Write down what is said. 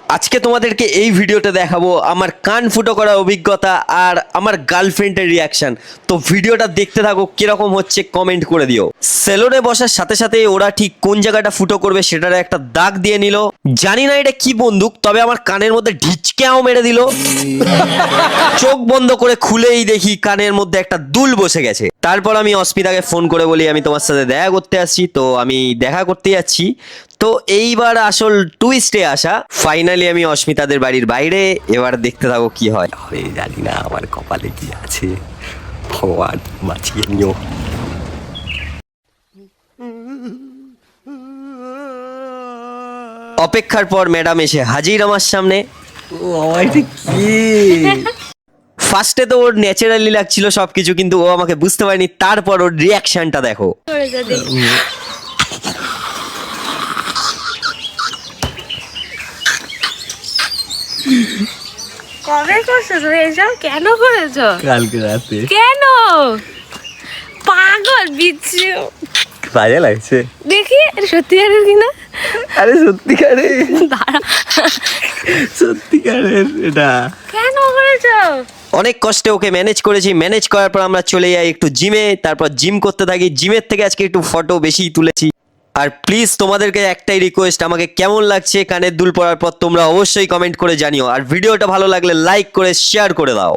আজকে তোমাদেরকে এই ভিডিওতে দেখাবো আমার কান ফুটো করার অভিজ্ঞতা আর আমার গার্লফ্রেন্ডের রিয়াকশন। তো ভিডিওটা দেখতে থাকো, কিরকম হচ্ছে কমেন্ট করে দিও। সেলুনে বসার সাথে সাথে ওরা ঠিক কোন জায়গাটা ফুটো করবে সেটার একটা দাগ দিয়ে নিল। জানি না এটা কি বন্দুক, তবে আমার কানের মধ্যে ঢিচকেও মেরে দিল। চোখ বন্ধ করে খুলেই দেখি কানের মধ্যে একটা দুল বসে গেছে। তারপর আমি অস্মিতাকে ফোন করে বলি আমি তোমার সাথে দেখা করতে আসছি, তো আমি দেখা করতে যাচ্ছি। তো এইবার আসল টুইস্টে আসা, ফাইনালি আমি অস্মিতাদের বাড়ির বাইরে। এবার দেখতে থাকো কি হয়। আমি জানি না আমার কপালে কি আছে, ভগবান বাঁচিয়ে নিও। অপেক্ষার পর ম্যাডাম এসে হাজির আমার সামনে। ও আমার এটা কি? ফার্স্টে তো ওর ন্যাচারালি লাগছিল সবকিছু, কিন্তু ও আমাকে বুঝতে পারেনি। তারপর ওর রিয়াকশনটা দেখো। কবে করছো তুমি এসব? কেন করেছো? কালকে রাতে কেন? পাগল বিচ্ছু। বাজে লাগছে। দেখি এটা সত্যিকারের কিনা। আরে সত্যিকারে, দাঁড়া, সত্যিকারের এটা। কেন করেছো? অনেক কষ্টে ওকে ম্যানেজ করেছি। ম্যানেজ করার পর আমরা চলে যাই একটু জিমে, তারপর জিম করতে থাকি। জিমের থেকে আজকে একটু ফটো বেশি তুলেছি। আর প্লিজ তোমাদেরকে একটাই রিকোয়েস্ট, আমাকে কেমন লাগছে কানের দুল পরার পর তোমরা অবশ্যই কমেন্ট করে জানিও। আর ভিডিওটা ভালো লাগলে লাইক করে শেয়ার করে দাও।